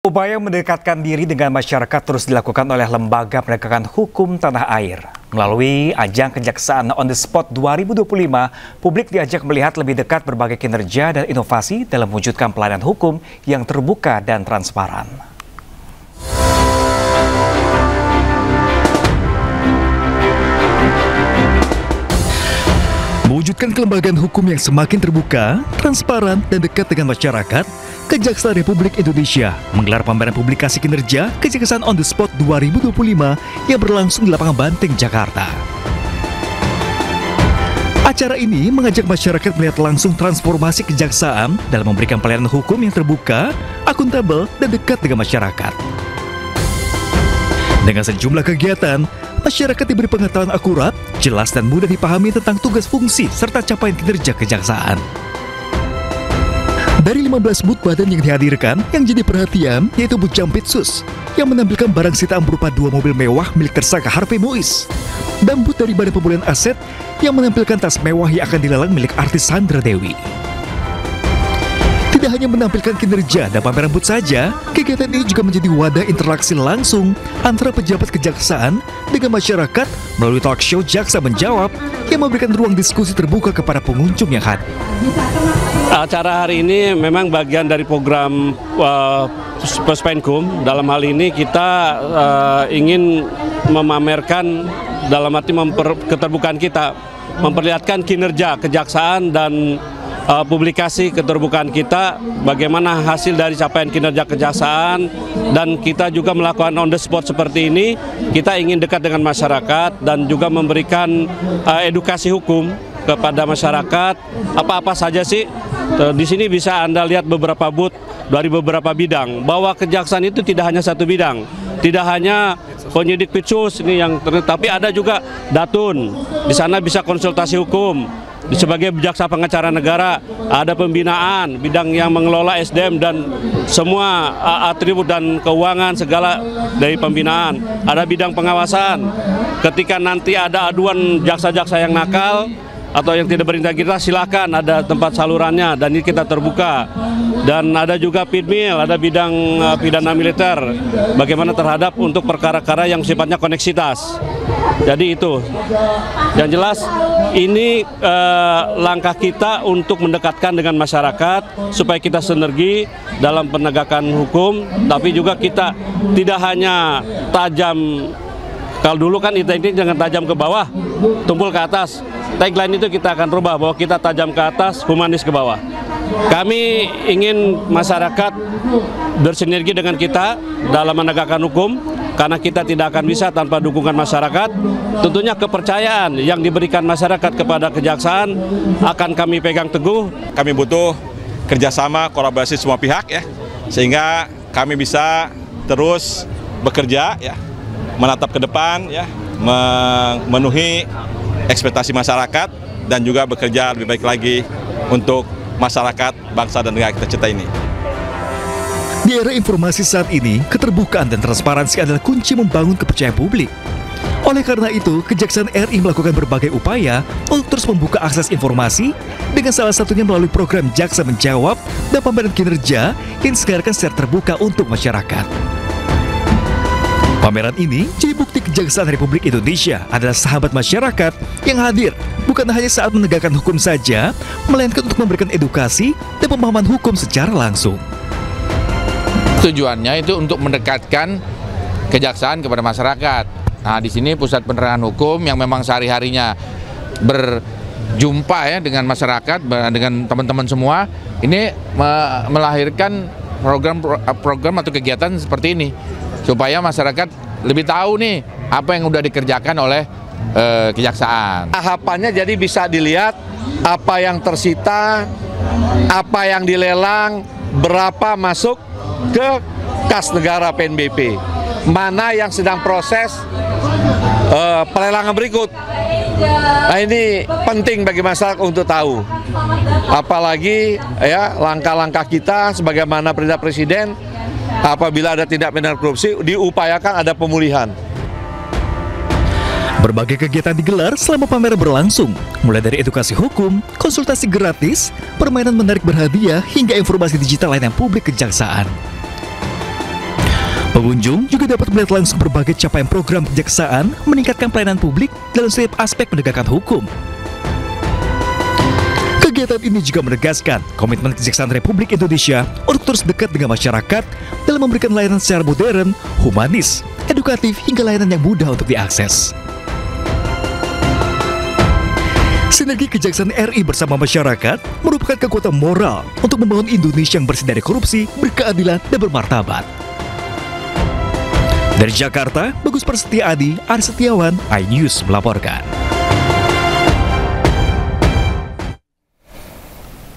Upaya mendekatkan diri dengan masyarakat terus dilakukan oleh Lembaga Penegakan Hukum Tanah Air. Melalui ajang Kejaksaan On The Spot 2025, publik diajak melihat lebih dekat berbagai kinerja dan inovasi dalam mewujudkan pelayanan hukum yang terbuka dan transparan. Mewujudkan kelembagaan hukum yang semakin terbuka, transparan, dan dekat dengan masyarakat, Kejaksaan Republik Indonesia menggelar pameran publikasi kinerja Kejaksaan On The Spot 2025 yang berlangsung di Lapangan Banteng, Jakarta. Acara ini mengajak masyarakat melihat langsung transformasi kejaksaan dalam memberikan pelayanan hukum yang terbuka, akuntabel, dan dekat dengan masyarakat. Dengan sejumlah kegiatan, masyarakat diberi pengetahuan akurat, jelas, dan mudah dipahami tentang tugas fungsi serta capaian kinerja kejaksaan. Dari 15 booth badan yang dihadirkan, yang jadi perhatian yaitu booth Jampitsus yang menampilkan barang sitaan berupa 2 mobil mewah milik tersangka Harvey Muiz, dan booth dari Badan Pemulihan Aset yang menampilkan tas mewah yang akan dilelang milik artis Sandra Dewi. Tidak hanya menampilkan kinerja dan pameran booth saja, kegiatan ini juga menjadi wadah interaksi langsung antara pejabat kejaksaan dengan masyarakat melalui talk show Jaksa Menjawab yang memberikan ruang diskusi terbuka kepada pengunjung yang hadir. Acara hari ini memang bagian dari program Puspenkum. Dalam hal ini kita ingin memamerkan dalam arti keterbukaan kita, memperlihatkan kinerja kejaksaan dan publikasi keterbukaan kita, bagaimana hasil dari capaian kinerja kejaksaan, dan kita juga melakukan on the spot seperti ini. Kita ingin dekat dengan masyarakat dan juga memberikan edukasi hukum kepada masyarakat. Apa-apa saja sih di sini bisa Anda lihat beberapa booth dari beberapa bidang, bahwa kejaksaan itu tidak hanya satu bidang, tidak hanya penyidik Pitsus ini yang tapi ada juga Datun. Di sana bisa konsultasi hukum. Sebagai jaksa pengacara negara, ada pembinaan, bidang yang mengelola SDM dan semua atribut dan keuangan segala dari pembinaan. Ada bidang pengawasan, ketika nanti ada aduan jaksa-jaksa yang nakal atau yang tidak berintegritas, silakan, ada tempat salurannya dan ini kita terbuka. Dan ada juga PIDMIL, ada bidang pidana militer, bagaimana terhadap untuk perkara-perkara yang sifatnya koneksitas. Jadi itu, yang jelas ini langkah kita untuk mendekatkan dengan masyarakat supaya kita sinergi dalam penegakan hukum, tapi juga kita tidak hanya tajam. Kalau dulu kan kita ini jangan tajam ke bawah, tumpul ke atas. Tagline itu kita akan rubah bahwa kita tajam ke atas, humanis ke bawah. Kami ingin masyarakat bersinergi dengan kita dalam menegakkan hukum, karena kita tidak akan bisa tanpa dukungan masyarakat. Tentunya kepercayaan yang diberikan masyarakat kepada kejaksaan akan kami pegang teguh. Kami butuh kerjasama, kolaborasi semua pihak ya, sehingga kami bisa terus bekerja ya, menatap ke depan ya, memenuhi ekspektasi masyarakat dan juga bekerja lebih baik lagi untuk masyarakat, bangsa dan negara kita cinta ini. Di era informasi saat ini, keterbukaan dan transparansi adalah kunci membangun kepercayaan publik. Oleh karena itu, Kejaksaan RI melakukan berbagai upaya untuk terus membuka akses informasi, dengan salah satunya melalui program Jaksa Menjawab dan pameran kinerja yang diselenggarakan secara terbuka untuk masyarakat. Pameran ini jadi bukti Kejaksaan Republik Indonesia adalah sahabat masyarakat yang hadir bukan hanya saat menegakkan hukum saja, melainkan untuk memberikan edukasi dan pemahaman hukum secara langsung. Tujuannya itu untuk mendekatkan kejaksaan kepada masyarakat. Nah, di sini pusat penerangan hukum yang memang sehari-harinya berjumpa ya dengan masyarakat, dengan teman-teman semua, ini melahirkan program atau kegiatan seperti ini supaya masyarakat lebih tahu nih apa yang udah dikerjakan oleh kejaksaan. Tahapannya jadi bisa dilihat apa yang tersita, apa yang dilelang, berapa masuk ke kas negara PNBP, mana yang sedang proses pelelangan berikut. Nah, ini penting bagi masyarakat untuk tahu. Apalagi ya langkah-langkah kita sebagaimana perintah Presiden, apabila ada tindak pidana korupsi diupayakan ada pemulihan. Berbagai kegiatan digelar selama pameran berlangsung, mulai dari edukasi hukum, konsultasi gratis, permainan menarik berhadiah, hingga informasi digital layanan publik kejaksaan. Pengunjung juga dapat melihat langsung berbagai capaian program kejaksaan meningkatkan pelayanan publik dalam setiap aspek penegakan hukum. Kegiatan ini juga menegaskan komitmen Kejaksaan Republik Indonesia untuk terus dekat dengan masyarakat dalam memberikan layanan secara modern, humanis, edukatif, hingga layanan yang mudah untuk diakses. Sinergi Kejaksaan RI bersama masyarakat merupakan kekuatan moral untuk membangun Indonesia yang bersih dari korupsi, berkeadilan, dan bermartabat. Dari Jakarta, Bagus Prasetya Adi, Ari Setiawan, iNews melaporkan.